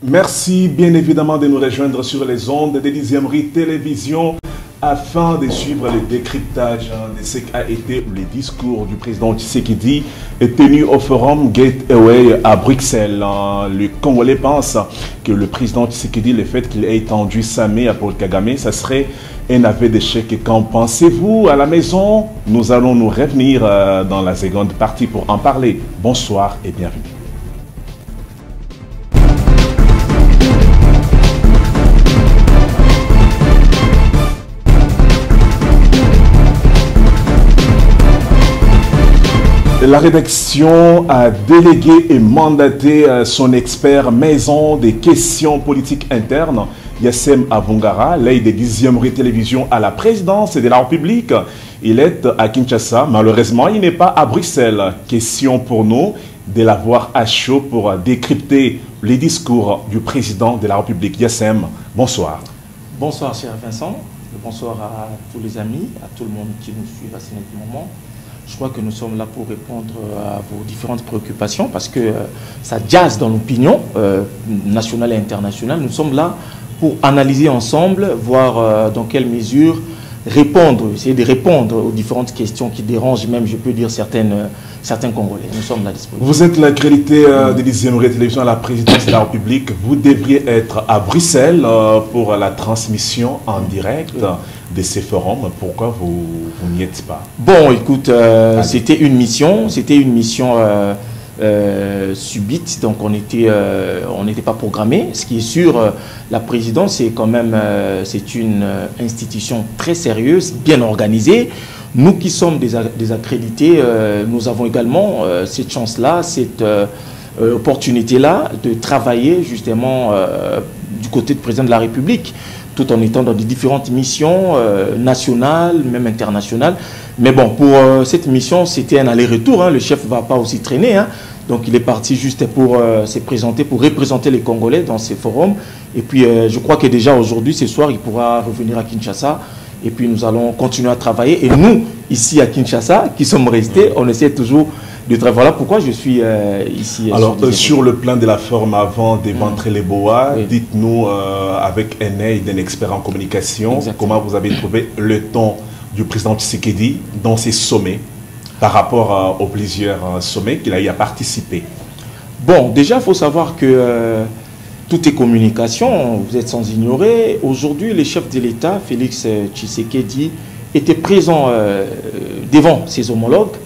Merci bien évidemment de nous rejoindre sur les ondes de Dixièmerie Télévision afin de suivre le décryptage de ce qu'a été le discours du président Tshisekedi tenu au forum Gateway à Bruxelles. Le Congolais pense que le président Tshisekedi, le fait qu'il ait étendu sa main à Paul Kagame, ça serait un aveu d'échec. Qu'en pensez-vous à la maison? Nous allons nous revenir dans la seconde partie pour en parler. Bonsoir et bienvenue. La rédaction a délégué et mandaté son expert maison des questions politiques internes, Yassem Avongara, l'aide des Dixièmerie Télévision à la présidence de la République. Il est à Kinshasa. Malheureusement, il n'est pas à Bruxelles. Question pour nous de l'avoir à chaud pour décrypter les discours du président de la République. Yassem, bonsoir. Bonsoir, cher Vincent. Bonsoir à tous les amis, à tout le monde qui nous suit à ce moment. Je crois que nous sommes là pour répondre à vos différentes préoccupations parce que ça jazz dans l'opinion nationale et internationale. Nous sommes là pour analyser ensemble, voir dans quelle mesure répondre, essayer de répondre aux différentes questions qui dérangent même, je peux dire, certains Congolais. Nous sommes là disponibles. Vous êtes l'accrédité de Dixièmerie Télévision à la présidence de la République. Vous devriez être à Bruxelles pour la transmission en direct de ces forums. Pourquoi vous n'y êtes pas? Bon, écoute, c'était une mission subite, donc on n'était pas programmé. Ce qui est sûr, la présidence, c'est quand même c'est une institution très sérieuse, bien organisée. Nous qui sommes des accrédités, nous avons également cette chance-là, cette opportunité-là de travailler justement du côté du président de la République, tout en étant dans des différentes missions nationales, même internationales. Mais bon, pour cette mission, c'était un aller-retour. Hein. Le chef ne va pas aussi traîner. Hein. Donc il est parti juste pour se présenter, pour représenter les Congolais dans ces forums. Et puis je crois que déjà aujourd'hui, ce soir, il pourra revenir à Kinshasa. Et puis nous allons continuer à travailler. Et nous, ici à Kinshasa, qui sommes restés, on essaie toujours de travailler. Voilà pourquoi je suis ici. Alors, sur le plan de la forme, avant d'éventrer les boas, oui. Dites-nous, avec un œil d'un expert en communication, comment vous avez trouvé le ton du président Tshisekedi dans ces sommets par rapport aux plusieurs sommets qu'il a eu à participer? Bon, déjà, il faut savoir que tout est communication, vous êtes sans ignorer. Aujourd'hui, le chef de l'État, Félix Tshisekedi, était présent devant ses homologues,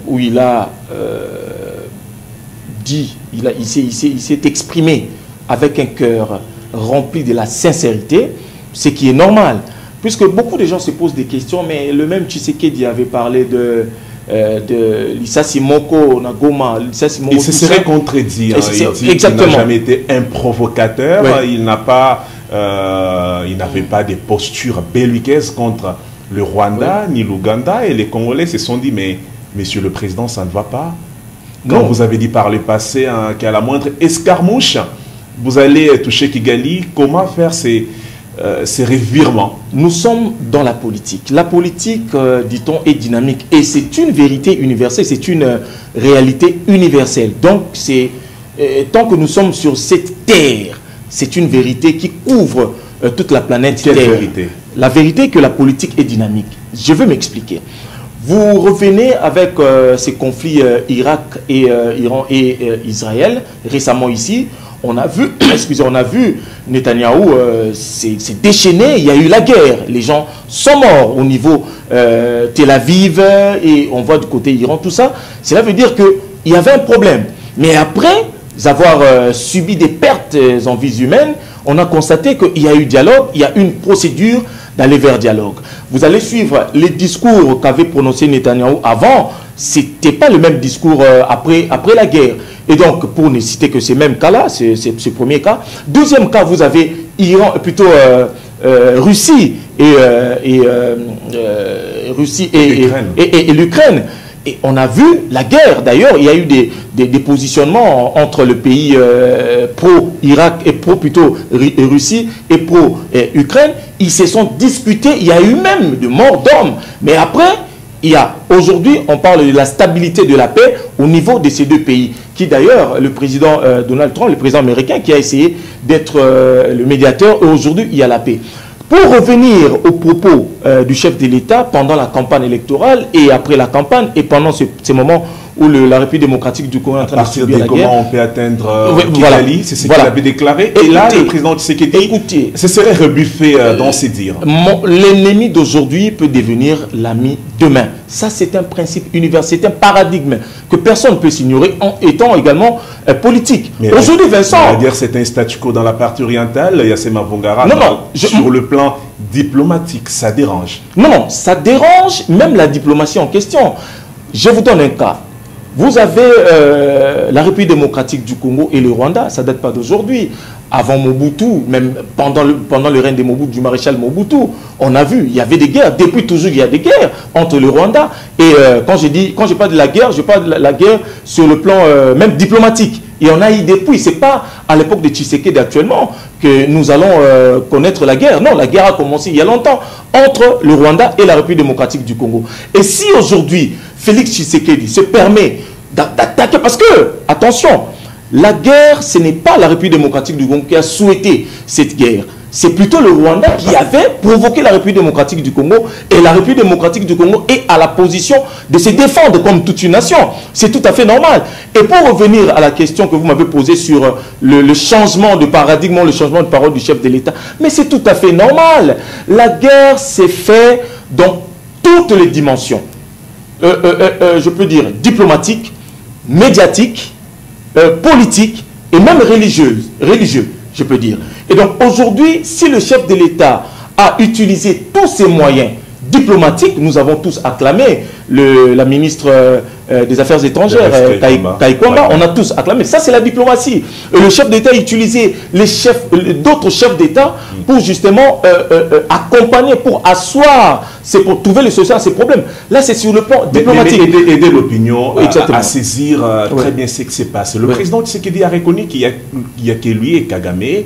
où il a dit, il s'est exprimé avec un cœur rempli de la sincérité, ce qui est normal. Puisque beaucoup de gens se posent des questions, mais le même Tshisekedi avait parlé de Lissa Simoko, Nagoma, Lissa Simoko. Il se serait contredit. Hein, il n'a jamais été un provocateur. Oui. Il n'avait pas de posture belliqueuse contre le Rwanda ni l'Ouganda. Et les Congolais se sont dit, mais monsieur le président, ça ne va pas. Quand vous avez dit par le passé hein, qu'à la moindre escarmouche, vous allez toucher Kigali, comment faire ces revirements? Nous sommes dans la politique. La politique, dit-on, est dynamique. Et c'est une vérité universelle, c'est une réalité universelle. Donc, tant que nous sommes sur cette terre, c'est une vérité qui couvre toute la planète Terre. Quelle vérité? La vérité est que la politique est dynamique. Je veux m'expliquer. Vous revenez avec ces conflits Irak et Iran et Israël, récemment ici. On a vu, on a vu Netanyahou s'est déchaîné, il y a eu la guerre. Les gens sont morts au niveau Tel Aviv et on voit du côté Iran, tout ça. Cela veut dire qu'il y avait un problème. Mais après avoir subi des pertes en vies humaines, on a constaté qu'il y a eu dialogue, il y a une procédure d'aller vers dialogue. Vous allez suivre les discours qu'avait prononcé Netanyahou avant, ce n'était pas le même discours après la guerre. Et donc, pour ne citer que ces mêmes cas-là, c'est ce premier cas. Deuxième cas, vous avez Iran, plutôt Russie et l'Ukraine. Et on a vu la guerre. D'ailleurs, il y a eu des positionnements entre le pays pro-Irak et pro-Russie et pro-Ukraine. Ils se sont disputés. Il y a eu même de morts d'hommes. Mais après, il y a aujourd'hui, on parle de la stabilité de la paix au niveau de ces deux pays, qui d'ailleurs, le président Donald Trump, le président américain, qui a essayé d'être le médiateur, et aujourd'hui, il y a la paix. Pour revenir aux propos du chef de l'État pendant la campagne électorale et après la campagne et pendant ces moments où la République démocratique du Congo est en train de subir la guerre. Comment on peut atteindre Kigali, c'est ce qu'il avait déclaré. Et là, le président Tshisekedi, ce serait rebuffé dans ses dires. L'ennemi d'aujourd'hui peut devenir l'ami demain. Ça, c'est un principe universel, c'est un paradigme que personne ne peut s'ignorer en étant également politique. Aujourd'hui, Vincent... On va dire c'est un statu quo dans la partie orientale, Yassema Vongara, sur le plan diplomatique, ça dérange. Non, ça dérange même la diplomatie en question. Je vous donne un cas. Vous avez la République démocratique du Congo et le Rwanda, ça ne date pas d'aujourd'hui. Avant Mobutu, même pendant le règne de Mobutu, du maréchal Mobutu, on a vu, il y avait des guerres. Depuis toujours, il y a des guerres entre le Rwanda. Et quand je parle de la guerre, je parle de la guerre sur le plan même diplomatique. Et on a eu depuis, ce n'est pas à l'époque de Tshisekedi actuellement que nous allons connaître la guerre. Non, la guerre a commencé il y a longtemps entre le Rwanda et la République démocratique du Congo. Et si aujourd'hui, Félix Tshisekedi se permet d'attaquer, parce que, attention, la guerre, ce n'est pas la République démocratique du Congo qui a souhaité cette guerre. C'est plutôt le Rwanda qui avait provoqué la République démocratique du Congo. Et la République démocratique du Congo est à la position de se défendre comme toute une nation. C'est tout à fait normal. Et pour revenir à la question que vous m'avez posée sur le changement de paradigme, le changement de parole du chef de l'État, mais c'est tout à fait normal. La guerre s'est faite dans toutes les dimensions. Je peux dire diplomatique, médiatique, politique et même religieuse, je peux dire. Et donc aujourd'hui, si le chef de l'État a utilisé tous ses moyens diplomatiques, nous avons tous acclamé la ministre des Affaires étrangères, Kaikwamba, on a tous acclamé. Ça, c'est la diplomatie. Le chef d'État a utilisé d'autres chefs d'État pour justement accompagner, pour asseoir, pour trouver le solution à ces problèmes. Là, c'est sur le plan diplomatique. Aider l'opinion à saisir très bien ce qui s'est passé. Le président Tshisekedi a reconnu qu'il n'y a que lui et Kagame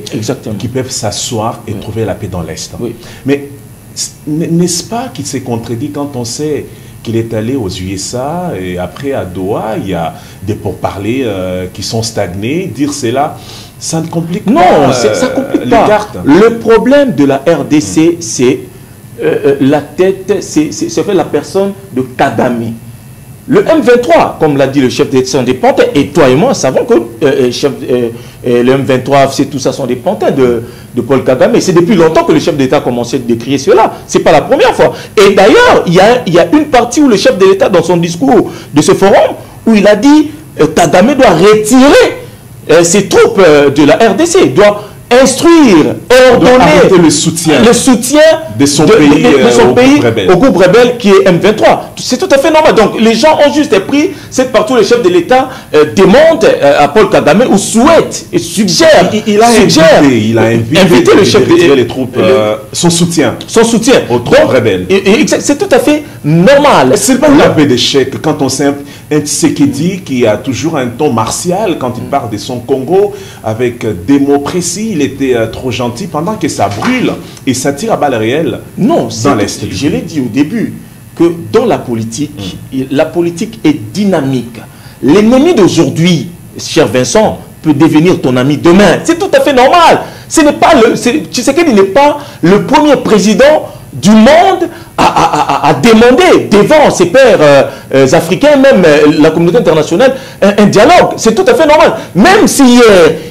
qui peuvent s'asseoir et trouver la paix dans l'Est. Mais n'est-ce pas qu'il s'est contredit quand on sait qu'il est allé aux USA et après à Doha, il y a des pourparlers qui sont stagnés. Dire cela, ça ne complique pas ça complique pas. Cartes. Le problème de la RDC, c'est la tête, c'est la personne de Kagame. Le M23, comme l'a dit le chef d'État, sont des pantins. Et toi et moi savons que le M23, c'est tout ça, sont des pantins de Paul Kagame. C'est depuis longtemps que le chef d'État a commencé à décrire cela. Ce n'est pas la première fois. Et d'ailleurs, il y a une partie où le chef de l'État, dans son discours de ce forum, où il a dit Kagame doit retirer ses troupes de la RDC, doit instruire, ordonner le soutien de son pays au groupe rebelle qui est M23. C'est tout à fait normal. Donc les gens ont juste pris cette partie où le chef de l'État demande à Paul Kagame ou souhaite et suggère. Il a invité le chef de les troupes, son soutien aux troupes rebelles. C'est tout à fait normal. C'est pas un peu d'échec quand on sait un Tshisekedi qui a toujours un ton martial quand il parle de son Congo avec des mots précis. Il était trop gentil pendant que ça brûle et ça tire à balles réelles dans l'Est. Je l'ai dit au début que dans la politique est dynamique. L'ennemi d'aujourd'hui, cher Vincent, peut devenir ton ami demain. C'est tout à fait normal. Tshisekedi n'est pas le premier président du monde à demander devant ses pairs africains, même la communauté internationale, un dialogue. C'est tout à fait normal. Même si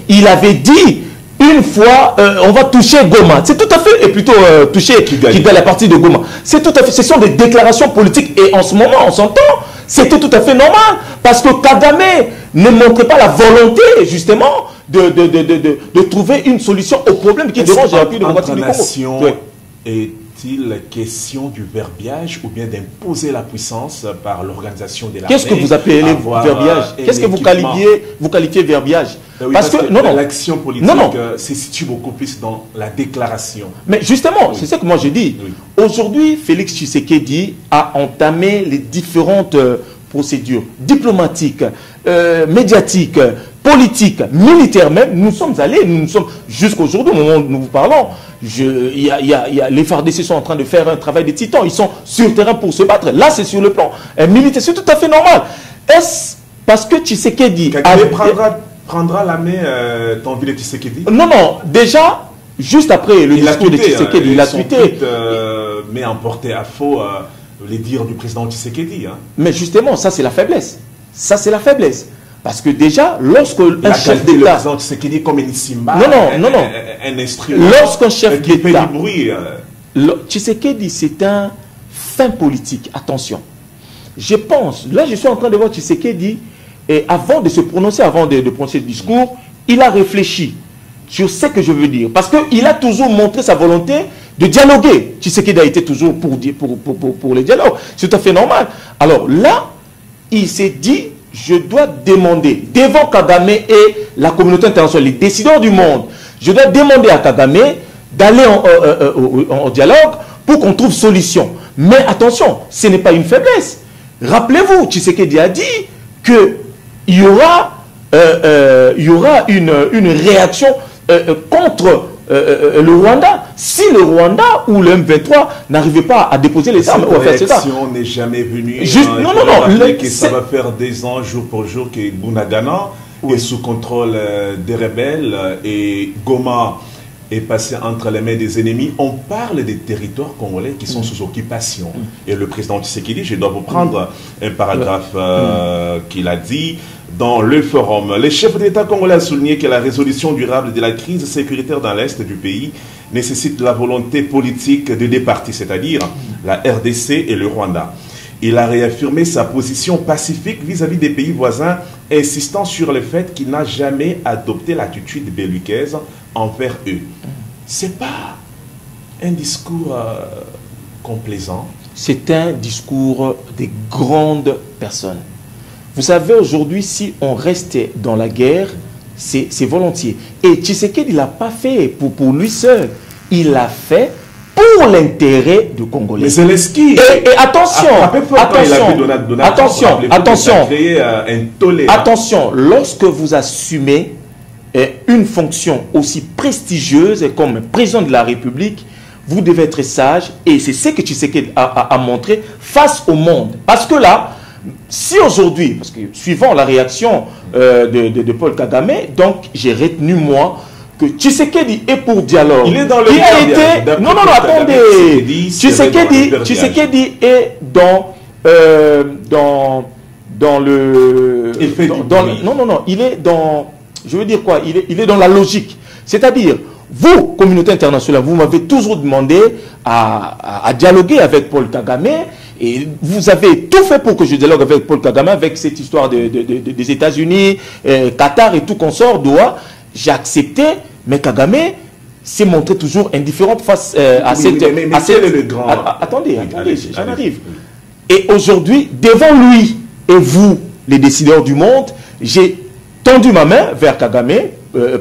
il avait dit une fois, on va toucher Goma. C'est tout à fait, et plutôt toucher Kigali, la partie de Goma. C'est tout à fait, ce sont des déclarations politiques. Et en ce moment, on s'entend, c'était tout à fait normal. Parce que Kagame ne montrait pas la volonté, justement, de trouver une solution au problème qui dérange la République démocratique du Congo. Est-il question du verbiage ou bien d'imposer la puissance par l'organisation de la Qu'est-ce que vous appelez verbiage? Qu'est-ce que vous qualifiez verbiage? Parce que l'action politique se situe beaucoup plus dans la déclaration. Mais justement, c'est ça que moi j'ai dit. Aujourd'hui, Félix Tshisekedi a entamé les différentes procédures diplomatiques, médiatiques, politique, militaire même, nous sommes allés, nous sommes jusqu'aujourd'hui, au moment où nous vous parlons, les FARDC sont en train de faire un travail de titan, ils sont sur le terrain pour se battre. Là, c'est sur le plan militaire, c'est tout à fait normal. Est-ce parce que Tshisekedi prendra la main Tanville Tshisekedi? Non, non, déjà, juste après le discours de Tshisekedi, il a tweeté. Mais emporté à faux les dires du président Tshisekedi. Hein. Mais justement, ça c'est la faiblesse. Ça c'est la faiblesse. Parce que déjà, lorsque un chef d'État... Le président Tshisekedi comme une Simba, un instrument lorsqu'un chef qui fait d'État... du bruit. Tshisekedi, c'est un fin politique. Attention. Je pense, là je suis en train de voir Tshisekedi, et avant de se prononcer, avant de prononcer le discours, il a réfléchi sur ce que je veux dire. Parce qu'il a toujours montré sa volonté de dialoguer. Tshisekedi a été toujours pour les dialogues. C'est tout à fait normal. Alors là, il s'est dit... Je dois demander devant Kagame et la communauté internationale, les décideurs du monde, je dois demander à Kagame d'aller en dialogue pour qu'on trouve solution. Mais attention, ce n'est pas une faiblesse. Rappelez-vous, Tshisekedi a dit qu'il y aura une réaction contre le Rwanda. Si le Rwanda ou le M23 n'arrivait pas à déposer les armes, cette réaction n'est jamais venue. Non. Ça va faire des ans, jour pour jour, que Bunagana est sous contrôle des rebelles et Goma est passé entre les mains des ennemis. On parle des territoires congolais qui sont sous occupation. Et le président Tshisekedi, je dois vous prendre un paragraphe qu'il a dit dans le forum. Le chef d'État congolais a souligné que la résolution durable de la crise sécuritaire dans l'Est du pays nécessite la volonté politique de deux parties, c'est-à-dire la RDC et le Rwanda. Il a réaffirmé sa position pacifique vis-à-vis des pays voisins, insistant sur le fait qu'il n'a jamais adopté l'attitude belliqueuse envers eux. C'est pas un discours complaisant. C'est un discours des grandes personnes. Vous savez, aujourd'hui, si on restait dans la guerre, c'est volontiers. Et Tshisekedi, il ne l'a pas fait pour lui seul. Il l'a fait pour l'intérêt du Congolais. Mais Zelensky... Et attention, lorsque vous assumez une fonction aussi prestigieuse comme président de la République, vous devez être sage. Et c'est ce que Tshisekedi a montré face au monde. Parce que là, si aujourd'hui, parce que suivant la réaction de Paul Kagame, donc j'ai retenu moi que Tshisekedi est pour dialogue. Il est dans le attendez. Tshisekedi est dans le... il est dans... Je veux dire quoi? Il est dans la logique. C'est-à-dire, vous, communauté internationale, vous m'avez toujours demandé à dialoguer avec Paul Kagame. Et vous avez tout fait pour que je dialogue avec Paul Kagame, avec cette histoire des États-Unis, Qatar et tout consort, Doha. J'ai accepté, mais Kagame s'est montré toujours indifférent face à cette... Attendez, j'en arrive. Et aujourd'hui, devant lui et vous, les décideurs du monde, j'ai tendu ma main vers Kagame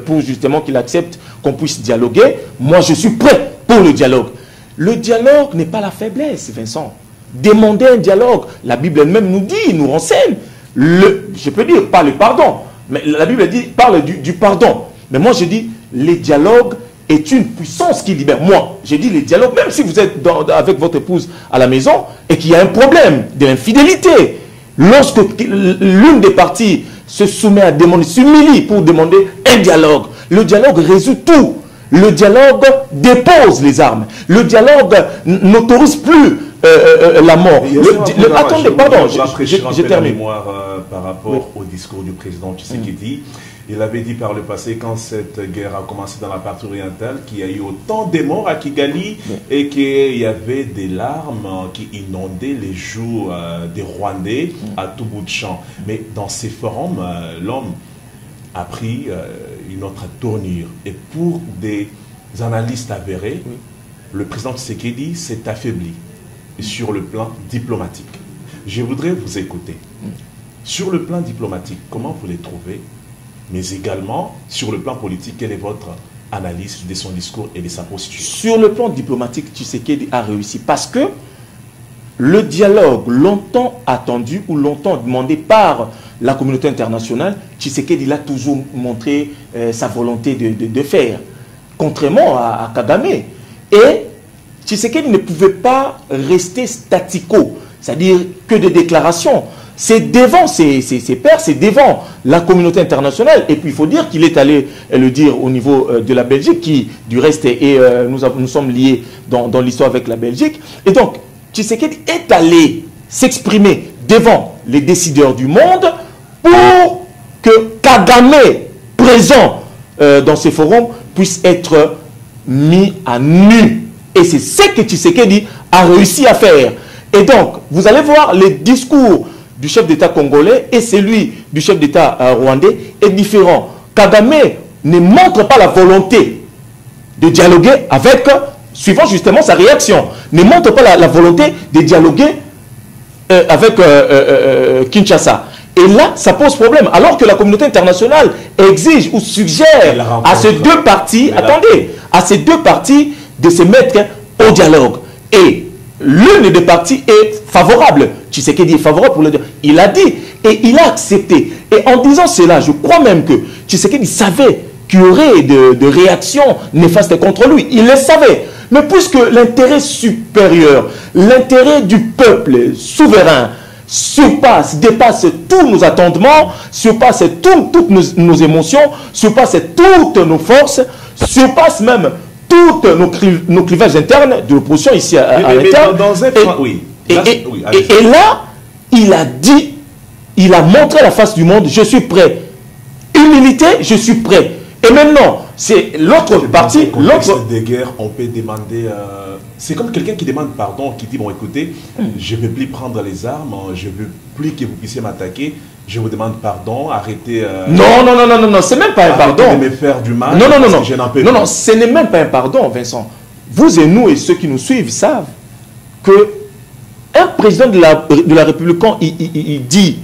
pour justement qu'il accepte qu'on puisse dialoguer. Moi, je suis prêt pour le dialogue. Le dialogue n'est pas la faiblesse, Vincent. Demander un dialogue. La Bible elle-même nous dit, nous renseigne. Je peux dire, pas le pardon. Mais la Bible dit, parle du pardon. Mais moi, je dis, le dialogue est une puissance qui libère. Moi, j'ai dit, le dialogue, même si vous êtes avec votre épouse à la maison et qu'il y a un problème de l'infidélité, lorsque l'une des parties se soumet à demander, s'humilie pour demander un dialogue, le dialogue résout tout. Le dialogue dépose les armes. Le dialogue n'autorise plus la mort. Attendez, pardon, je termine. Par rapport au discours du président Tshisekedi, il avait dit par le passé, quand cette guerre a commencé dans la partie orientale, qu'il y a eu autant de morts à Kigali et qu'il y avait des larmes qui inondaient les joues des Rwandais à tout bout de champ. Mais dans ces forums, l'homme a pris une autre tournure. Et pour des analystes avérés, le président Tshisekedi s'est affaibli sur le plan diplomatique. Je voudrais vous écouter. Sur le plan diplomatique, comment vous les trouvez? Mais également, sur le plan politique, quelle est votre analyse de son discours et de sa posture? Sur le plan diplomatique, Tshisekedi a réussi parce que le dialogue longtemps attendu ou longtemps demandé par la communauté internationale, Tshisekedi il a toujours montré sa volonté de faire, contrairement à Kagame. Et Tshisekedi ne pouvait pas rester statico, c'est-à-dire que des déclarations. C'est devant ses pairs, c'est devant la communauté internationale. Et puis il faut dire qu'il est allé le dire au niveau de la Belgique, qui du reste nous sommes liés dans l'histoire avec la Belgique. Et donc, Tshisekedi est allé s'exprimer devant les décideurs du monde pour que Kagame, présent dans ces forums, puisse être mis à nu. Et c'est ce que Tshisekedi a réussi à faire. Et donc, vous allez voir les discours du chef d'État congolais et celui du chef d'État rwandais est différent. Kagame ne montre pas la volonté de dialoguer avec, suivant justement sa réaction, ne montre pas la volonté de dialoguer avec Kinshasa. Et là, ça pose problème. Alors que la communauté internationale exige ou suggère à ces deux parties, à ces deux parties de se mettre au dialogue. Et l'une des parties est favorable. Tshisekedi est favorable pour le dialogue. Il a dit et il a accepté. Et en disant cela, je crois même que Tshisekedi savait qu'il y aurait de réactions néfastes contre lui. Il le savait. Mais puisque l'intérêt supérieur, l'intérêt du peuple souverain, dépasse tous nos attendements, surpasse toutes nos émotions, surpasse toutes nos forces, surpasse même toutes nos clivages internes de l'opposition ici à l'interne. Et là, il a dit, il a montré la face du monde, je suis prêt. Humilité, je suis prêt. Et maintenant, c'est l'autre partie. Dans le contexte de guerre, on peut demander... c'est comme quelqu'un qui demande pardon, qui dit, bon écoutez, je ne veux plus prendre les armes, je ne veux plus que vous puissiez m'attaquer, je vous demande pardon, arrêtez... Non, c'est même pas un pardon. De me faire du mal, non, ce n'est même pas un pardon, Vincent. Vous et nous et ceux qui nous suivent savent que un président de la République, quand il dit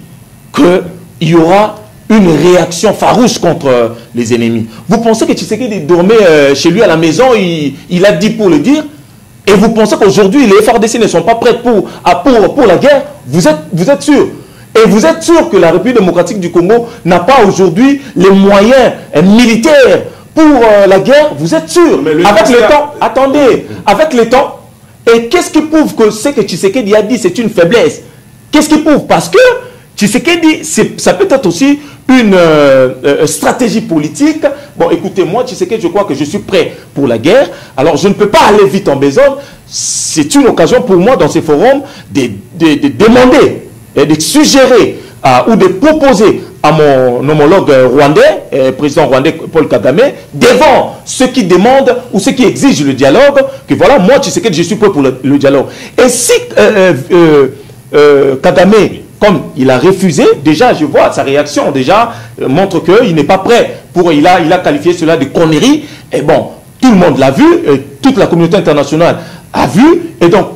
qu'il y aura une réaction farouche contre les ennemis. Vous pensez que Tshisekedi dormait chez lui à la maison, il a dit pour le dire, et vous pensez qu'aujourd'hui les FARDC ne sont pas prêts pour la guerre? Vous êtes sûr? Et vous êtes sûr que la République démocratique du Congo n'a pas aujourd'hui les moyens militaires pour la guerre? Vous êtes sûr? Avec le temps, attendez, avec le temps, et qu'est-ce qui prouve que ce que Tshisekedi a dit c'est une faiblesse? Qu'est-ce qui prouve? Parce que Tshisekedi, ça peut être aussi une stratégie politique. Bon, écoutez, moi, Tshisekedi, je crois que je suis prêt pour la guerre. Alors, je ne peux pas aller vite en besogne. C'est une occasion pour moi, dans ces forums, de demander, de suggérer ou de proposer à mon homologue rwandais, président rwandais Paul Kagame, devant ceux qui demandent ou ceux qui exigent le dialogue, que voilà, moi, Tshisekedi, je suis prêt pour le dialogue. Et si Kagame, comme il a refusé, déjà, je vois sa réaction, déjà, montre qu'il n'est pas prêt. Il a qualifié cela de connerie. Et bon, tout le monde l'a vu, toute la communauté internationale a vu. Et donc,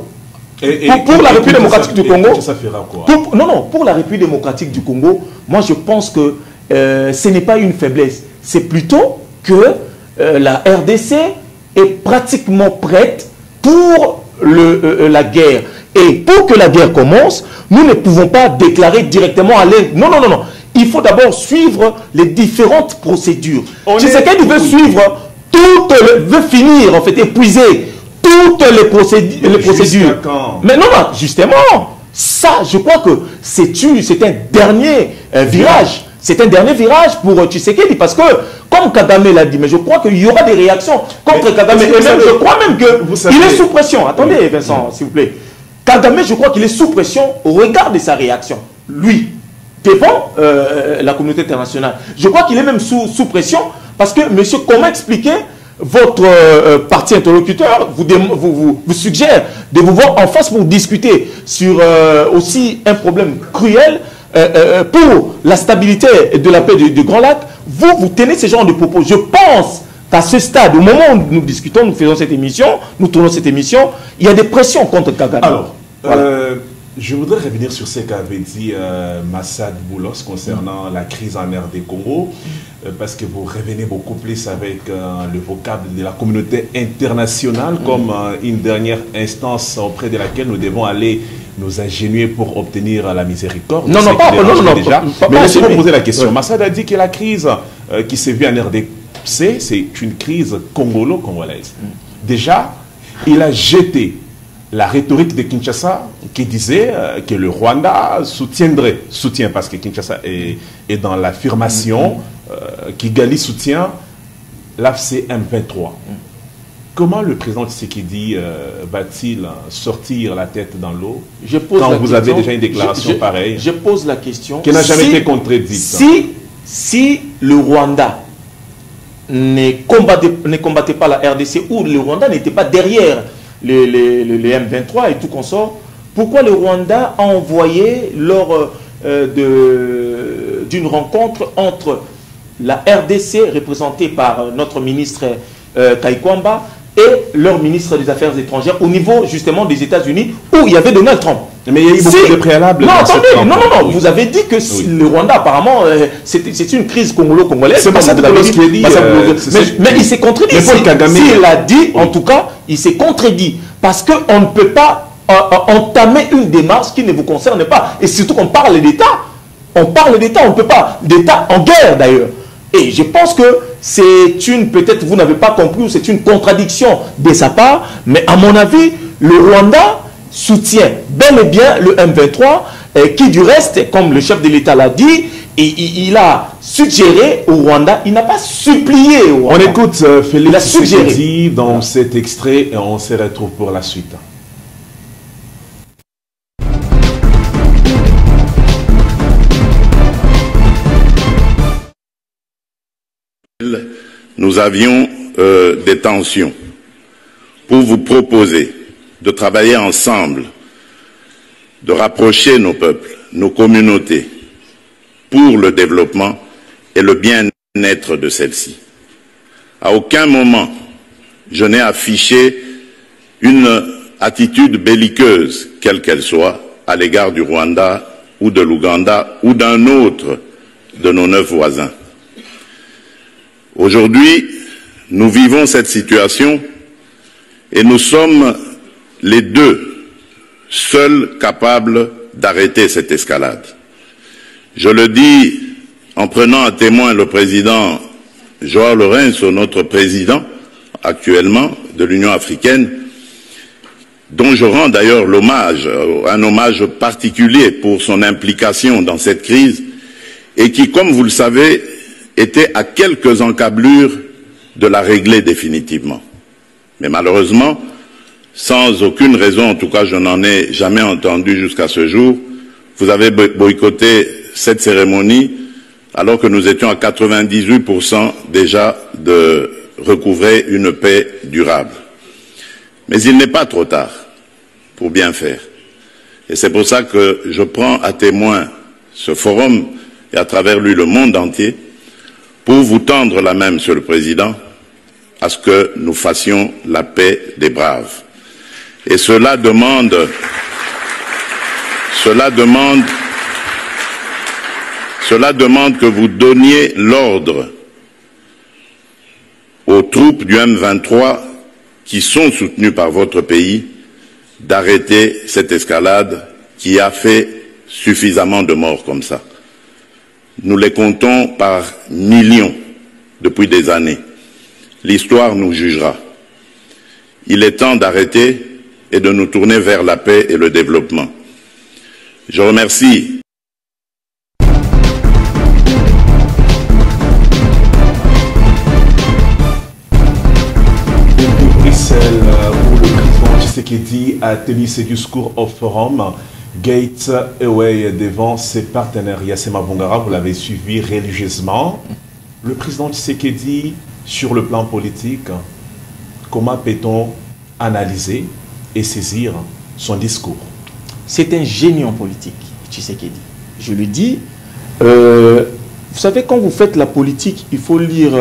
pour la République démocratique du Congo, ça fera quoi? Pour la République démocratique du Congo, moi je pense que ce n'est pas une faiblesse. C'est plutôt que la RDC est pratiquement prête pour la guerre. Et pour que la guerre commence, nous ne pouvons pas déclarer directement aller. Non. Il faut d'abord suivre les différentes procédures. Tshisekedi veut finir, en fait, épuiser toutes les procédures. Mais non, justement, ça, je crois que c'est un dernier virage. C'est un dernier virage pour Tshisekedi parce que, comme Kagame l'a dit, mais je crois qu'il y aura des réactions contre Kagame. Et même, je crois même qu'il est sous pression. Attendez, Vincent, s'il vous plaît. Kagame, je crois qu'il est sous pression au regard de sa réaction. Lui, devant la communauté internationale. Je crois qu'il est même sous pression parce que, monsieur, comment expliquer votre parti interlocuteur vous suggère de vous voir en face pour discuter sur aussi un problème cruel pour la stabilité de la paix du Grand Lac. Vous tenez ce genre de propos. Je pense qu'à ce stade, au moment où nous discutons, nous faisons cette émission, nous tournons cette émission, il y a des pressions contre Kagame. Alors, je voudrais revenir sur ce qu'avait dit Massad Boulos concernant la crise en RD Congo, parce que vous revenez beaucoup plus avec le vocable de la communauté internationale comme une dernière instance auprès de laquelle nous devons aller nous ingénuer pour obtenir la miséricorde. Non, non, pas, déjà. Mais laissez-moi poser la question. Ouais. Massad a dit que la crise qui s'est vue en RDC, c'est une crise congolo-congolaise. Déjà, il a jeté la rhétorique de Kinshasa qui disait que le Rwanda soutient parce que Kinshasa est dans l'affirmation, Kigali soutient l'AFC M23. Comment le président Tshisekedi va-t-il sortir la tête dans l'eau quand vous avez déjà une déclaration pareille? Je pose la question. Qui n'a jamais été contredite. Si le Rwanda ne combattait pas la RDC ou le Rwanda n'était pas derrière les M23 et tout consort, pourquoi le Rwanda a envoyé lors d'une rencontre entre la RDC représentée par notre ministre Kaikwamba et leur ministre des Affaires étrangères au niveau justement des États-Unis où il y avait Donald Trump. Mais il y a eu beaucoup de préalables. Non, attendez, non, vous avez dit que le Rwanda apparemment c'est une crise congolo-congolaise. C'est pas ça que vous avez dit. Mais il s'est contredit. S'il a dit, en tout cas, il s'est contredit. Parce qu'on ne peut pas entamer une démarche qui ne vous concerne pas. Et surtout qu'on parle d'État. On parle d'État, on ne peut pas. D'État en guerre d'ailleurs. Et je pense que c'est peut-être vous n'avez pas compris, ou c'est une contradiction de sa part, mais à mon avis, le Rwanda soutient bel et bien le M23, qui du reste, comme le chef de l'État l'a dit, il a suggéré au Rwanda, il n'a pas supplié au Rwanda. On écoute Félix Tshisekedi dans cet extrait et on se retrouve pour la suite. Nous avions des tensions pour vous proposer de travailler ensemble, de rapprocher nos peuples, nos communautés, pour le développement et le bien-être de celles-ci. À aucun moment, je n'ai affiché une attitude belliqueuse, quelle qu'elle soit, à l'égard du Rwanda ou de l'Ouganda ou d'un autre de nos 9 voisins. Aujourd'hui, nous vivons cette situation et nous sommes les deux seuls capables d'arrêter cette escalade. Je le dis en prenant à témoin le président Joao Lourenço, notre président actuellement de l'Union africaine, dont je rends d'ailleurs l'hommage, un hommage particulier pour son implication dans cette crise et qui, comme vous le savez, était à quelques encablures de la régler définitivement. Mais malheureusement, sans aucune raison, en tout cas je n'en ai jamais entendu jusqu'à ce jour, vous avez boycotté cette cérémonie alors que nous étions à 98% déjà de recouvrer une paix durable. Mais il n'est pas trop tard pour bien faire. Et c'est pour ça que je prends à témoin ce forum et à travers lui le monde entier pour vous tendre la main, Monsieur le Président, à ce que nous fassions la paix des braves. Et cela demande que vous donniez l'ordre aux troupes du M23 qui sont soutenues par votre pays d'arrêter cette escalade qui a fait suffisamment de morts comme ça. Nous les comptons par millions depuis des années. L'histoire nous jugera. Il est temps d'arrêter et de nous tourner vers la paix et le développement. Je remercie. Bruxelles, où le président Tshisekedi a tenu ses discours au forum Gateway devant ses partenaires. Yassema Bongara, vous l'avez suivi religieusement. Le président Tshisekedi, sur le plan politique, comment peut-on analyser et saisir son discours? C'est un génie en politique, Tshisekedi. Je le dis. Vous savez, quand vous faites la politique, il faut lire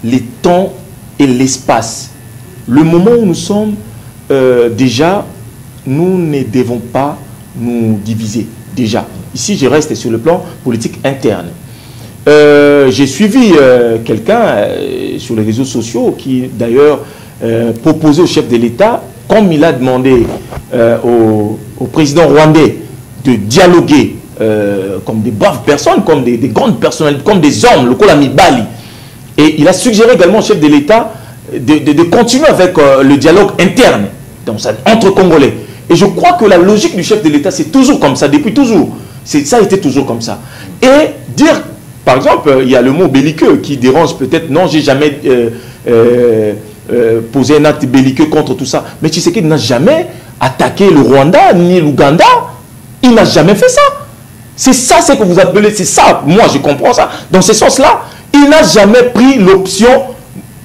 les temps et l'espace. Le moment où nous sommes, déjà, nous ne devons pas nous diviser. Déjà, ici, je reste sur le plan politique interne. J'ai suivi quelqu'un sur les réseaux sociaux qui, d'ailleurs, proposait au chef de l'État, comme il a demandé au au président rwandais de dialoguer comme des braves personnes, comme des grandes personnalités, comme des hommes, le Kolami Bali. Et il a suggéré également au chef de l'État de continuer avec le dialogue interne, donc entre Congolais. Et je crois que la logique du chef de l'État, c'est toujours comme ça, depuis toujours. Ça a été toujours comme ça. Et dire, par exemple, il y a le mot belliqueux qui dérange peut-être. Non, j'ai jamais posé un acte belliqueux contre tout ça. Mais Tshisekedi n'a jamais attaqué le Rwanda ni l'Ouganda. Il n'a jamais fait ça. C'est ça, c'est que vous appelez, c'est ça. Moi, je comprends ça. Dans ce sens-là, il n'a jamais pris l'option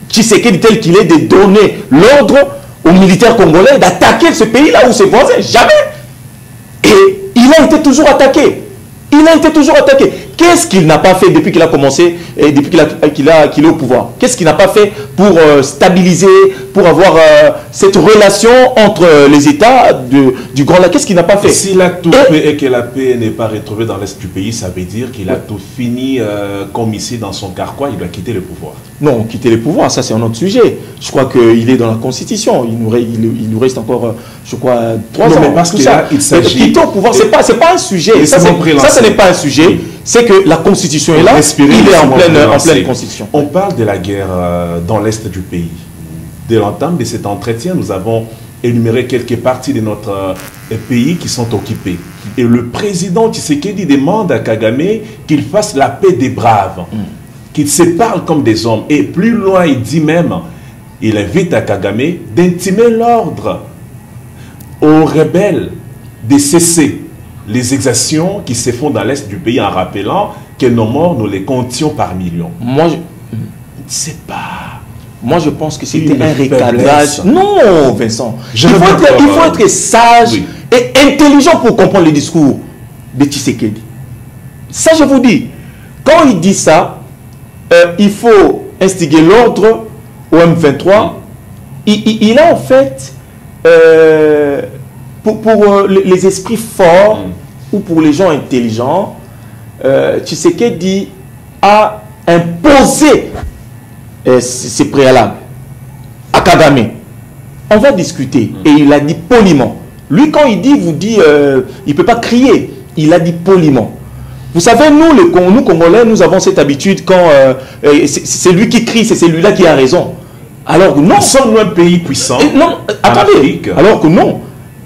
Tshisekedi tel qu'il est de donner l'ordre aux militaires congolais d'attaquer ce pays-là où ses voisins. Jamais. Et il a été toujours attaqué. Il a été toujours attaqué. Qu'est-ce qu'il n'a pas fait depuis qu'il a commencé et depuis qu'il est au pouvoir? Qu'est-ce qu'il n'a pas fait pour stabiliser, pour avoir cette relation entre les États du Grand Lac? Qu'est-ce qu'il n'a pas fait? S'il a tout fait et que la paix n'est pas retrouvée dans l'Est du pays, ça veut dire qu'il a tout fini comme ici dans son carquois, il doit quitter le pouvoir. Non, quitter le pouvoir, ça c'est un autre sujet. Je crois qu'il est dans la Constitution. Il nous reste encore, je crois, 3 ans. Mais parce que là, il s'agit... Quitter au pouvoir, c'est pas un sujet. Ça, ce n'est pas un sujet. Oui. C'est que la Constitution est là, il est en pleine Constitution. On parle de la guerre dans l'Est du pays. Dès l'entame de cet entretien, nous avons énuméré quelques parties de notre pays qui sont occupées. Et le président Tshisekedi demande à Kagame qu'il fasse la paix des braves, qu'ils se parlent comme des hommes. Et plus loin, il dit même, il invite à Kagame d'intimer l'ordre aux rebelles de cesser les exactions qui se font dans l'Est du pays en rappelant que nos morts, nous les comptions par millions. Moi, je pense que c'était un recadrage. Non, Vincent. Il faut être sage et intelligent pour comprendre le discours de Tshisekedi. Ça, je vous dis. Quand il dit ça, il faut instiguer l'ordre au M23. Il a en fait... Pour les esprits forts ou pour les gens intelligents, Tshisekedi a imposé ces préalables à Kagame. On va discuter. Et il a dit poliment. Lui, quand il dit, vous dit, il ne peut pas crier. Il a dit poliment. Vous savez, nous Congolais, nous avons cette habitude quand c'est lui qui crie, c'est celui-là qui a raison. Alors que non. Nous sommes un pays puissant. Non, attendez. Alors que non.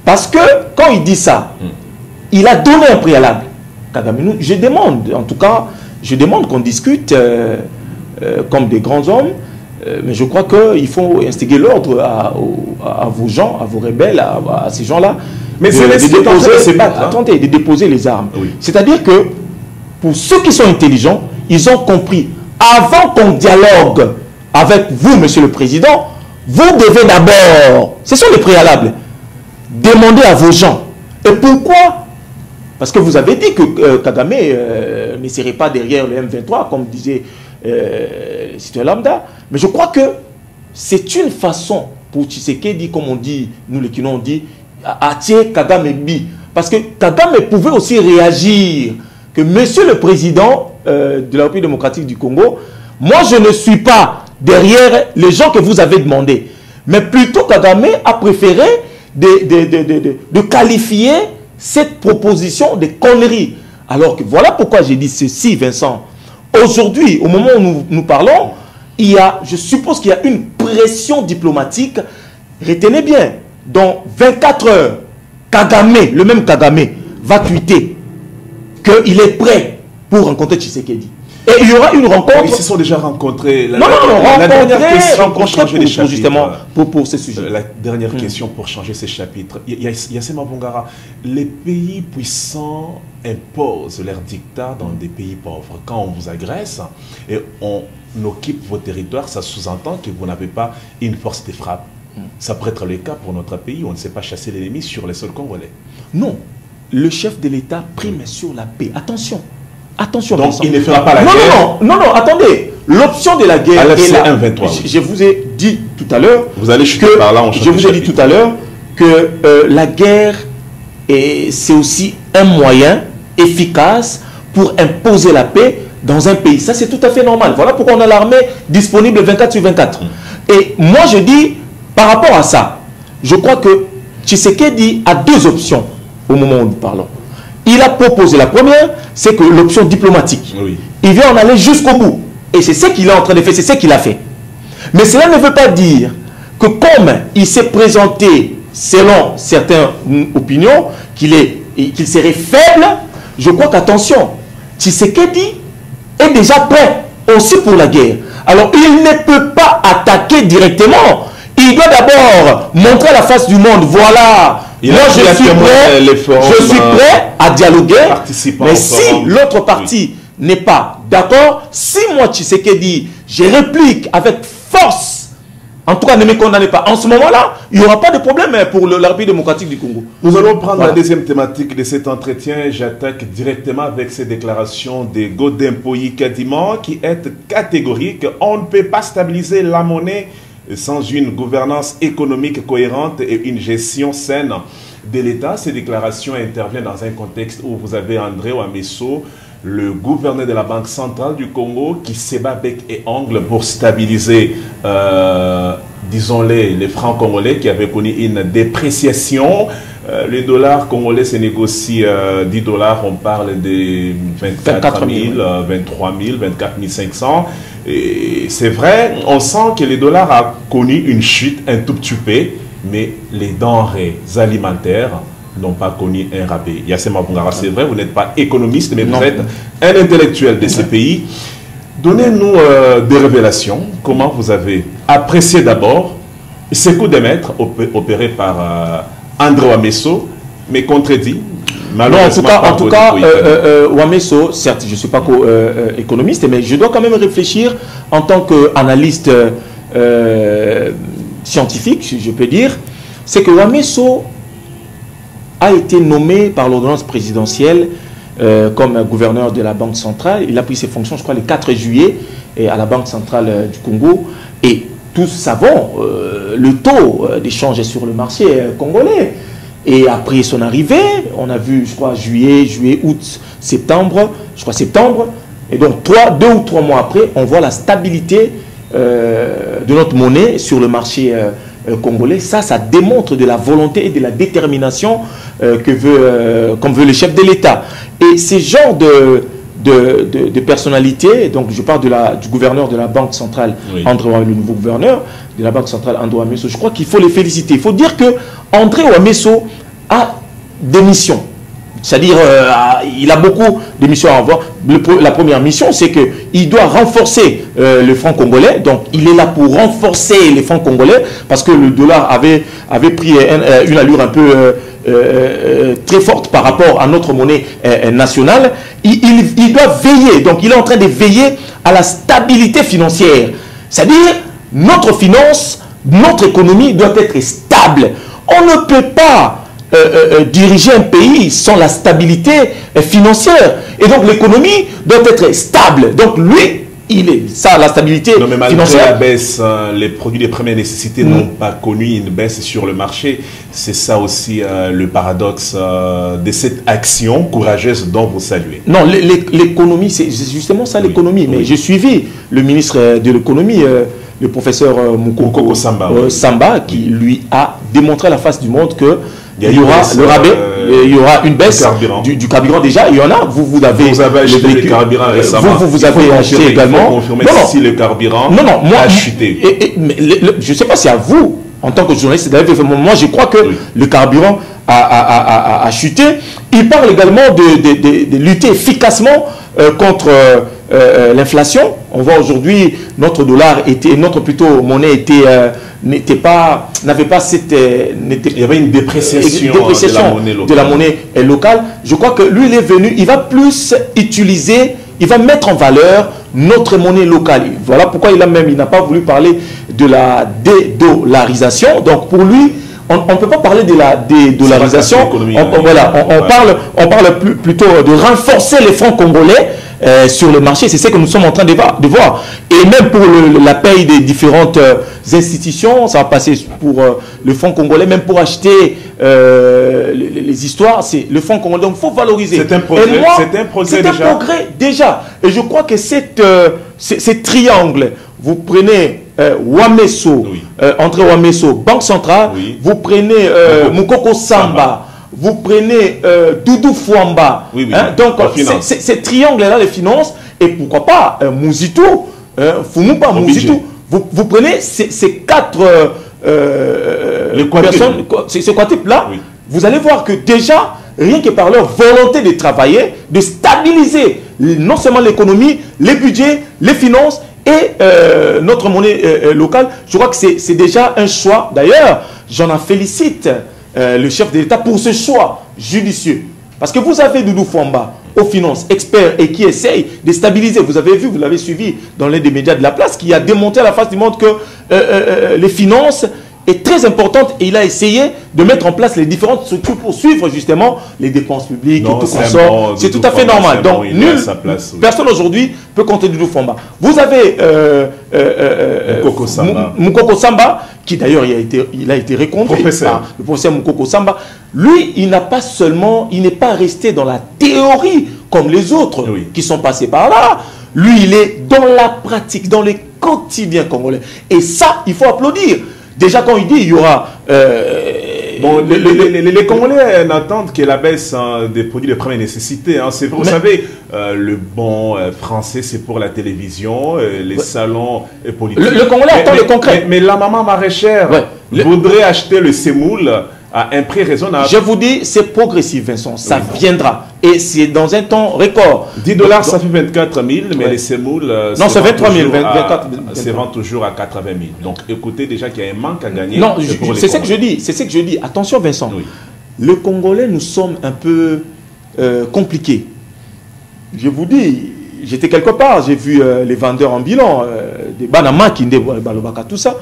Parce que quand il dit ça, il a donné un préalable. Kagame, je demande, en tout cas, je demande qu'on discute comme des grands hommes, mais je crois qu'il faut instiguer l'ordre à vos gens, à vos rebelles, à ces gens-là, mais de déposer les armes. Oui. C'est-à-dire que pour ceux qui sont intelligents, ils ont compris, avant qu'on dialogue avec vous, Monsieur le Président, vous devez d'abord, ce sont les préalables, demandez à vos gens. Et pourquoi? Parce que vous avez dit que Kagame ne serait pas derrière le M23, comme disait le citoyen lambda. Mais je crois que c'est une façon pour Tshisekedi, comme on dit, nous les Kinons on dit, à tirer Kagame bi. Parce que Kagame pouvait aussi réagir que Monsieur le Président de la République démocratique du Congo, moi je ne suis pas derrière les gens que vous avez demandé. Mais plutôt Kagame a préféré de qualifier cette proposition de conneries. Alors que voilà pourquoi j'ai dit ceci, Vincent. Aujourd'hui, au moment où nous parlons, je suppose qu'il y a une pression diplomatique. Retenez bien, dans 24 heures, Kagame, le même Kagame, va tweeter qu'il est prêt pour rencontrer Tshisekedi. Et il y aura une rencontre. Ils se sont déjà rencontrés. La dernière question pour changer les chapitres. Justement, pour ce sujet. La dernière question pour changer ces chapitres. Yassema Bongara, les pays puissants imposent leur dictat dans des pays pauvres. Quand on vous agresse et on occupe vos territoires, ça sous-entend que vous n'avez pas une force de frappe. Ça pourrait être le cas pour notre pays. On ne sait pas chasser l'ennemi sur les sols congolais. Non. Le chef de l'État prime sur la paix. Attention. Attention, donc Vincent. Il ne fera pas la guerre. Non, attendez. L'option de la guerre est là. Je vous ai dit tout à l'heure. Vous allez chuter par là. Je vous ai dit tout à l'heure que la guerre, c'est aussi un moyen efficace pour imposer la paix dans un pays. Ça, c'est tout à fait normal. Voilà pourquoi on a l'armée disponible 24 sur 24. Et moi, je dis, par rapport à ça, je crois que Tshisekedi a deux options. au moment où nous parlons. Il a proposé la première, c'est que l'option diplomatique. Oui. Il vient en aller jusqu'au bout. Et c'est ce qu'il est en train de faire, c'est ce qu'il a fait. Mais cela ne veut pas dire que comme il s'est présenté, selon certaines opinions, qu'il serait faible, je crois qu'attention, Tshisekedi est déjà prêt aussi pour la guerre. Alors il ne peut pas attaquer directement. Il doit d'abord montrer à la face du monde, voilà, moi je suis prêt à dialoguer, mais si l'autre partie n'est pas d'accord, si moi Tshisekedi, je réplique avec force, en tout cas ne me condamnez pas, en ce moment-là, il n'y aura pas de problème pour la République démocratique du Congo. Nous allons prendre la deuxième thématique de cet entretien. J'attaque directement avec ces déclarations de Godin Poyi Kadima qui est catégorique. On ne peut pas stabiliser la monnaie sans une gouvernance économique cohérente et une gestion saine de l'État. Ces déclarations interviennent dans un contexte où vous avez André Ouamesso, le gouverneur de la Banque centrale du Congo, qui se bat bec et ongle pour stabiliser, disons-les, les francs congolais qui avaient connu une dépréciation. Le dollar congolais se négocie 10 $, on parle de 24 000, 23 000, 24 500. Et c'est vrai, on sent que le dollar a connu une chute un tout petit peu, mais les denrées alimentaires n'ont pas connu un rabais. Yassema Bungara, c'est vrai, vous n'êtes pas économiste, mais vous êtes un intellectuel de ces pays. Donnez-nous des révélations. Comment vous avez apprécié d'abord ces coups de maître opérés par André Ouamesso, mais contredit. Non, en tout cas, Ouamesso, certes, je ne suis pas économiste, mais je dois quand même réfléchir en tant qu'analyste scientifique, si je peux dire, c'est que Ouamesso a été nommé par l'ordonnance présidentielle comme gouverneur de la Banque centrale. Il a pris ses fonctions, je crois, le 4 juillet à la Banque centrale du Congo. Et tous savons le taux d'échange sur le marché congolais. Et après son arrivée, on a vu, je crois, juillet, août, septembre, je crois septembre. Et donc, 2 ou 3 mois après, on voit la stabilité de notre monnaie sur le marché congolais. Ça démontre de la volonté et de la détermination comme veut le chef de l'État. Et ces genres de personnalités, donc je parle du gouverneur de la Banque centrale, oui. André Ouamesso, le nouveau gouverneur de la Banque centrale, André Ouamesso, je crois qu'il faut les féliciter. Il faut dire que André Ouamesso a des missions. C'est-à-dire, il a beaucoup de missions à avoir. La première mission, c'est qu'il doit renforcer le franc congolais. Donc, il est là pour renforcer les francs congolais parce que le dollar avait pris une allure un peu très forte par rapport à notre monnaie nationale. Il doit veiller, donc il est en train de veiller à la stabilité financière. C'est-à-dire, notre finance, notre économie doit être stable. On ne peut pas diriger un pays sans la stabilité financière. Et donc l'économie doit être stable. Donc lui, la stabilité non, mais malgré financière. la baisse, les produits de première nécessité n'ont pas connu une baisse sur le marché. C'est ça aussi le paradoxe de cette action courageuse dont vous saluez. Non, l'économie, c'est justement ça l'économie. Mais j'ai suivi le ministre de l'économie, le professeur Moukoko Samba, qui lui a démontré à la face du monde que il y aura le rabais, il y aura une baisse du carburant déjà, il y en a. Vous avez acheté le carburant récemment. Vous avez acheté également. Si le carburant a chuté. Je ne sais pas si à vous, en tant que journaliste, moi je crois que le carburant a chuté. Il parle également de lutter efficacement contre l'inflation. On voit aujourd'hui notre dollar notre monnaie n'avait pas cette il y avait une dépréciation de la monnaie locale. Je crois que lui il est venu, il va plus utiliser, il va mettre en valeur notre monnaie locale. Voilà pourquoi il n'a pas voulu parler de la dédollarisation. Donc pour lui, on ne peut pas parler de la dédollarisation. On parle plutôt de renforcer les francs congolais sur le marché. C'est ce que nous sommes en train de voir. Et même pour la paye des différentes institutions, ça va passer pour le franc congolais, même pour acheter les histoires, c'est le franc congolais. Donc il faut valoriser. C'est un progrès déjà. Et je crois que ce triangle, vous prenez Ouamesso, André Ouamesso, Banque centrale, vous prenez Moukoko Samba, vous prenez Doudou Fouamba, hein, donc ces triangles-là, les finances, et pourquoi pas Mouzitou, Fumumba, Mouzitou. Vous prenez ces quatre personnes, ces quatre types-là, vous allez voir que déjà, rien que par leur volonté de travailler, de stabiliser non seulement l'économie, les budgets, les finances et notre monnaie locale, je crois que c'est déjà un choix. D'ailleurs, j'en félicite le chef de l'État pour ce choix judicieux. Parce que vous avez Doudou Fouamba aux finances, expert et qui essaye de stabiliser. Vous avez vu, vous l'avez suivi dans l'un des médias de la place, qui a démontré à la face du monde que les finances est très importante et il a essayé de mettre en place les différentes structures pour suivre justement les dépenses publiques et tout consort. C'est tout à fait normal. Donc, personne aujourd'hui peut compter Doudou Fouamba. Vous avez Moukoko Samba, qui d'ailleurs il a été reconduit par le professeur Moukoko Samba. Lui, il n'a pas seulement, il n'est pas resté dans la théorie comme les autres qui sont passés par là. Lui, il est dans la pratique, dans les quotidiens congolais. Et ça, il faut applaudir. Déjà, quand il dit il y aura... les Congolais n'attendent que la baisse des produits de première nécessité. Hein. Vous savez, le bon français, c'est pour la télévision, les salons politiques. Le Congolais attend le concret. Mais la maman maraîchère voudrait acheter le semoule à un prix raisonnable. Je vous dis, c'est progressif, Vincent. Ça viendra. Et c'est dans un temps record. 10 $, ça fait 24 000, mais les semoules... non, c'est 23 000. Se vendent toujours à 80 000. Donc, écoutez déjà qu'il y a un manque à gagner. Non, c'est ce que je dis. C'est ce que je dis. Attention, Vincent. Le Congolais, nous sommes un peu compliqués. Je vous dis, j'étais quelque part, j'ai vu les vendeurs ambulants, des banamas, tout ça.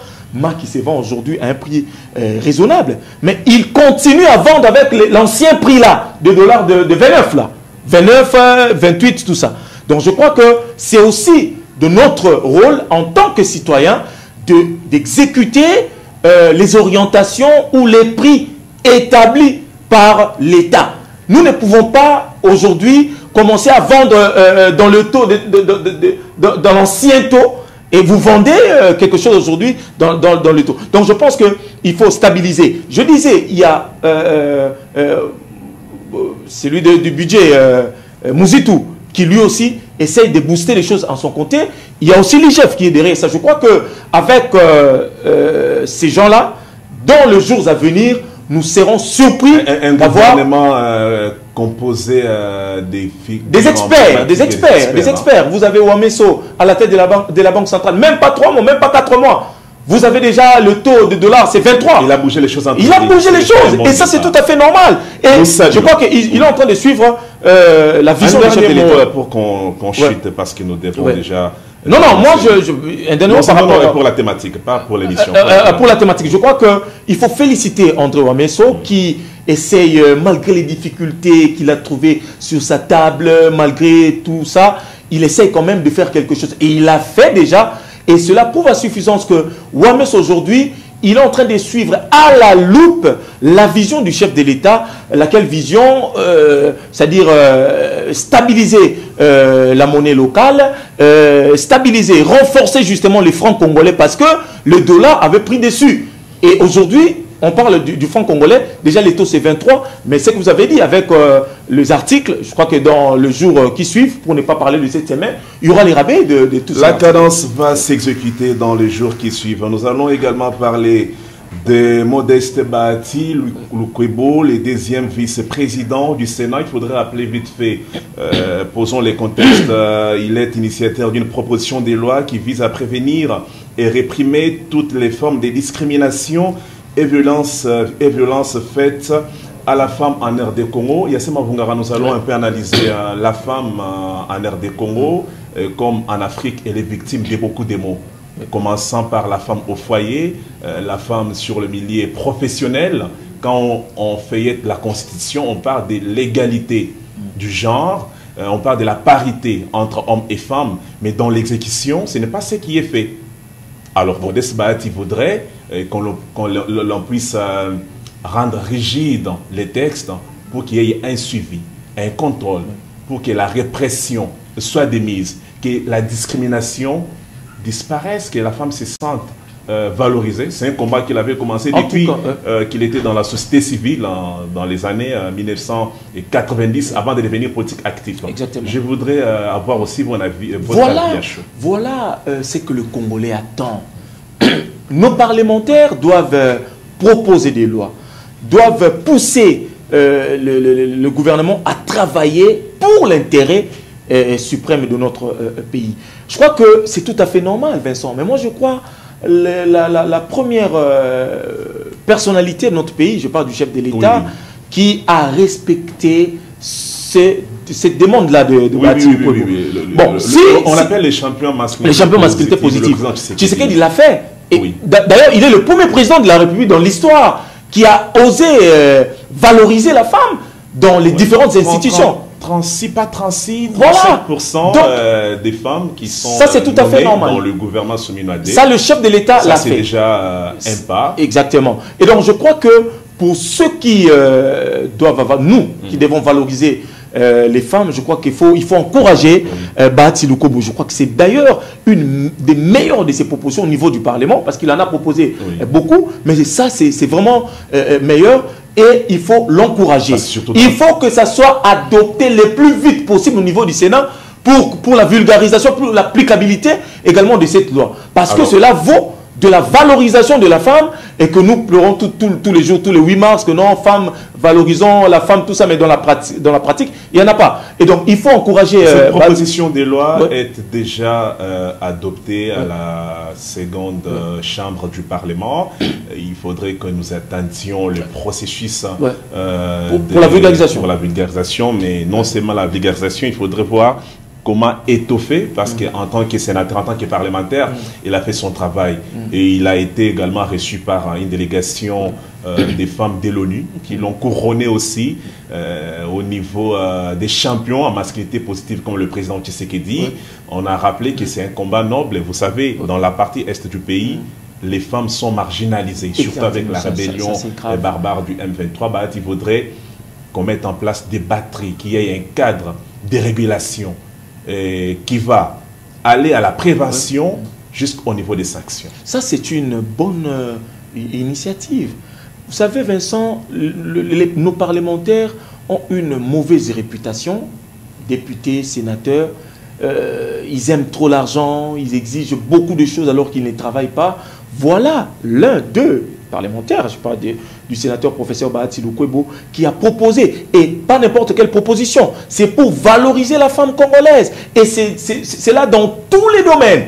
Qui se vend aujourd'hui à un prix raisonnable. Mais il continue à vendre avec l'ancien prix là, de dollars de 29 là. 29, 28, tout ça. Donc je crois que c'est aussi de notre rôle en tant que citoyen d'exécuter les orientations ou les prix établis par l'État. Nous ne pouvons pas aujourd'hui commencer à vendre dans le taux, dans l'ancien taux, et vous vendez quelque chose aujourd'hui dans le taux. Donc je pense qu'il faut stabiliser. Je disais, il y a celui du budget, Mouzitou, qui lui aussi essaye de booster les choses en son côté. Il y a aussi l'IGF qui est derrière ça. Je crois qu'avec ces gens-là, dans les jours à venir, nous serons surpris d'avoir... composé des experts. Vous avez Ouamesso à la tête de la Banque centrale. Même pas 3 mois, même pas 4 mois. Vous avez déjà le taux de dollars, c'est 23. Il a bougé les choses. Il a bougé les choses. Et ça, c'est tout à fait normal. Et je crois qu'il est en train de suivre la vision du chef de l'État. Pour qu'on chute, parce que nous devons déjà... Non, moi, un dernier mot par rapport pour la thématique, pas pour l'émission. Pour la thématique, je crois qu'il faut féliciter André Ouamesso qui essaye, malgré les difficultés qu'il a trouvées sur sa table, malgré tout ça, il essaye quand même de faire quelque chose. Et il l'a fait déjà, et cela prouve à suffisance que Ouamesso aujourd'hui, il est en train de suivre à la loupe la vision du chef de l'État, laquelle vision, c'est-à-dire stabiliser la monnaie locale, stabiliser, renforcer justement les francs congolais parce que le dollar avait pris dessus. Et aujourd'hui, on parle du franc congolais, déjà les taux c'est 23, mais ce que vous avez dit avec les articles, je crois que dans le jour qui suivent, pour ne pas parler de cette semaine, il y aura les rabais de tout ça. La cadence va s'exécuter dans les jours qui suivent. Nous allons également parler de Modeste Bahati Lukwebo, le deuxième vice-président du Sénat. Il faudrait rappeler vite fait, posons les contextes, il est initiateur d'une proposition de loi qui vise à prévenir et réprimer toutes les formes de discrimination et violences faites à la femme en RD Congo. Yassema Vungara, nous allons un peu analyser la femme en RD Congo, comme en Afrique, elle est victime de beaucoup de maux. Commençant par la femme au foyer, la femme sur le milieu professionnel. Quand on feuillette la Constitution, on parle de l'égalité du genre, on parle de la parité entre hommes et femmes, mais dans l'exécution, ce n'est pas ce qui est fait. Alors, Modeste Bahati voudrait qu'on puisse rendre rigides les textes pour qu'il y ait un suivi, un contrôle, pour que la répression soit démise, que la discrimination disparaisse, que la femme se sente valorisé. C'est un combat qu'il avait commencé depuis qu'il était dans la société civile dans les années 1990, avant de devenir politique actif. Exactement. Je voudrais avoir aussi votre avis à chaud. Voilà ce que le Congolais attend. Nos parlementaires doivent proposer des lois, doivent pousser le gouvernement à travailler pour l'intérêt suprême de notre pays. Je crois que c'est tout à fait normal, Vincent, mais moi je crois la première personnalité de notre pays, je parle du chef de l'État, qui a respecté cette demande-là de on appelle les champions masculins. Les champions masculins positifs. Tshisekedi l'a fait. D'ailleurs, il est le premier président de la République dans l'histoire qui a osé valoriser la femme dans les différentes institutions. 36, pas 36, 37% voilà. Des femmes qui sont ça, c'est tout à fait normal. Dans le gouvernement Souminouadé. Ça, le chef de l'État l'a fait. C'est déjà un pas. Exactement. Et donc, je crois que pour ceux qui doivent avoir, nous, qui devons valoriser les femmes, je crois qu'il faut encourager Bahati Lukobo. Je crois que c'est d'ailleurs une des meilleures de ses propositions au niveau du Parlement, parce qu'il en a proposé beaucoup, mais ça, c'est vraiment meilleur. Et il faut l'encourager. Il faut que ça soit adopté le plus vite possible au niveau du Sénat pour la vulgarisation, pour l'applicabilité également de cette loi. Parce que cela vaut de la valorisation de la femme et que nous pleurons tous les jours, tous les 8 mars, que non, femmes, valorisons la femme, tout ça, mais dans la pratique, il n'y en a pas. Et donc, il faut encourager... Cette proposition de loi est déjà adoptée à la seconde chambre du Parlement. Il faudrait que nous attendions le processus pour la vulgarisation. Pour la vulgarisation, mais non seulement la vulgarisation, il faudrait voir comment étoffer, parce qu'en tant que sénateur, en tant que parlementaire, il a fait son travail. Et il a été également reçu par une délégation des femmes de l'ONU, qui l'ont couronné aussi au niveau des champions en masculinité positive, comme le président Tshisekedi. On a rappelé que c'est un combat noble. Vous savez, dans la partie est du pays, les femmes sont marginalisées, surtout avec la rébellion barbare du M23. Bah, il faudrait qu'on mette en place des batteries, qu'il y ait un cadre de régulation qui va aller à la prévention jusqu'au niveau des sanctions. Ça, c'est une bonne initiative. Vous savez, Vincent, nos parlementaires ont une mauvaise réputation, députés, sénateurs. Ils aiment trop l'argent, ils exigent beaucoup de choses alors qu'ils ne travaillent pas. Voilà l'un d'eux, parlementaire, je parle du sénateur professeur Bahati Lukobo, qui a proposé, et pas n'importe quelle proposition, c'est pour valoriser la femme congolaise. Et c'est là dans tous les domaines.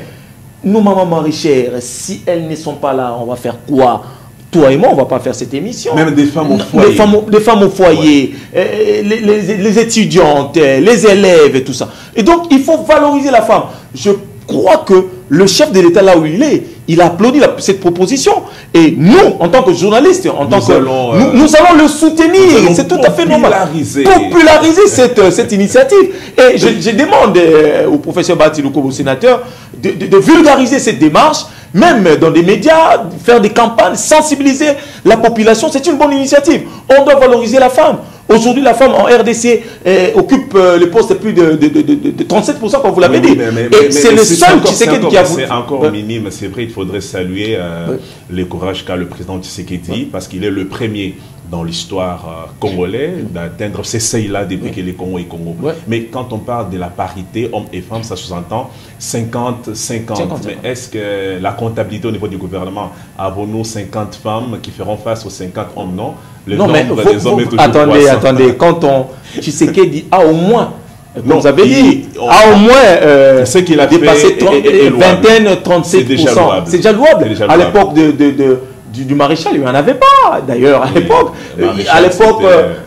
Nous, maman Marie-Chère, si elles ne sont pas là, on va faire quoi? Toi et moi, on ne va pas faire cette émission. Même des femmes au foyer. Des femmes au foyer, les étudiantes, les élèves et tout ça. Et donc, il faut valoriser la femme. Je crois que le chef de l'État, là où il a applaudi cette proposition. Et nous, en tant que journalistes, nous allons le soutenir. C'est tout à fait normal. Populariser cette initiative. Et je demande au professeur Bahati Lukobo, au sénateur, de vulgariser cette démarche, même dans des médias, faire des campagnes, sensibiliser la population. C'est une bonne initiative. On doit valoriser la femme. Aujourd'hui, la femme en RDC occupe le poste de plus de 37%, comme vous l'avez dit. Et c'est le seul Tshisekedi qui a voulu. C'est encore minime, c'est vrai, il faudrait saluer le courage qu'a le président Tshisekedi, parce qu'il est le premier dans l'histoire congolaise d'atteindre ces seuils-là depuis que les Congo est Congo. Mais quand on parle de la parité, hommes et femmes, ça sous-entend 50-50. Mais est-ce que la comptabilité au niveau du gouvernement, avons-nous 50 femmes qui feront face aux 50 hommes? Non. Non, mais attendez, quand Tshisekedi a au moins, vous avez dit, a au moins ce qu'il a dépassé vingtaine, 37%. C'est déjà louable. À l'époque du maréchal, il n'y en avait pas, d'ailleurs, à l'époque.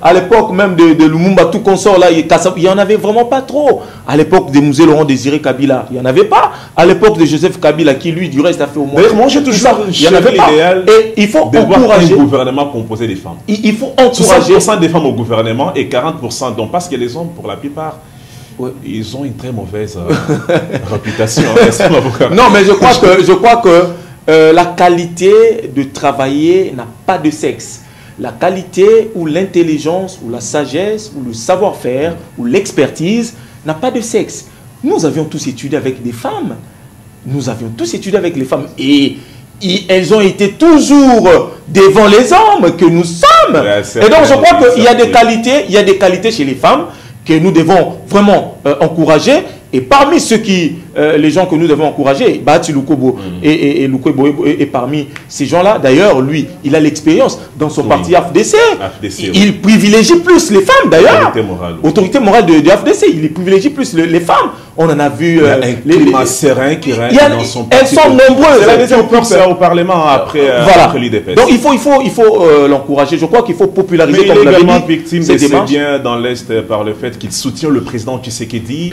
À l'époque même de Lumumba, tout consort, là, il n'y en avait vraiment pas trop. À l'époque de Musée Laurent Désiré Kabila, il n'y en avait pas. À l'époque de Joseph Kabila, qui lui, du reste, a fait au moins... D'ailleurs, moi, j'ai toujours l'idéal et il faut encourager un gouvernement composé des femmes. Il faut encourager... 60% des femmes au gouvernement et 40%, donc parce que les hommes, pour la plupart, ils ont une très mauvaise réputation. Non, mais je crois que la qualité de travailler n'a pas de sexe. La qualité ou l'intelligence ou la sagesse ou le savoir-faire ou l'expertise n'a pas de sexe. Nous avions tous étudié avec des femmes. Nous avions tous étudié avec les femmes. Et elles ont été toujours devant les hommes que nous sommes. Et donc je crois qu'il y a des qualités chez les femmes que nous devons vraiment encourager. Et parmi ceux qui, les gens que nous devons encourager, Bahati Lukwebo et Lukwebo est parmi ces gens-là. D'ailleurs, lui, il a l'expérience dans son parti AFDC. Il privilégie plus les femmes, d'ailleurs. Autorité morale de AFDC. Il privilégie plus les femmes. On en a vu... un climat serein qui règne dans son parti. Elles sont nombreuses. C'est la deuxième force au Parlement après l'IDPS. Donc il faut l'encourager. Je crois qu'il faut populariser. Mais il est également victime de ces biens dans l'Est par le fait qu'il soutient le président Tshisekedi.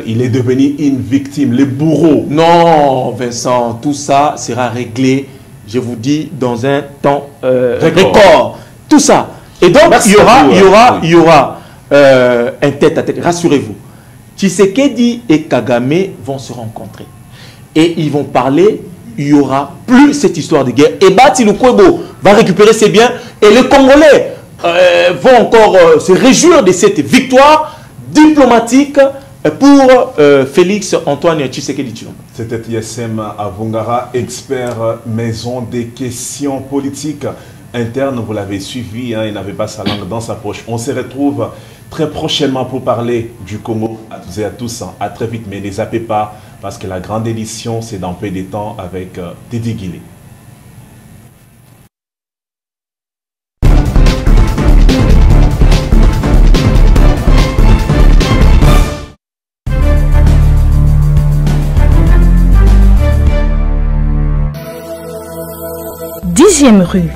Il est devenu une victime, les bourreaux. Non, Vincent, tout ça sera réglé, je vous dis, dans un temps record. Tout ça. Et donc, il y aura un tête-à-tête. Rassurez-vous. Tshisekedi et Kagame vont se rencontrer. Et ils vont parler, il n'y aura plus cette histoire de guerre. Et Bahati Lukwebo va récupérer ses biens. Et les Congolais vont encore se réjouir de cette victoire diplomatique pour Félix Antoine Tshisekedi Tshilombo. C'était Yassem Avungara, expert maison des questions politiques internes. Vous l'avez suivi, hein, il n'avait pas sa langue dans sa poche. On se retrouve très prochainement pour parler du Congo à tous et à tous. À très vite, mais ne zappez pas parce que la grande édition, c'est dans peu de temps avec Dédé Guillet. Dixième rue.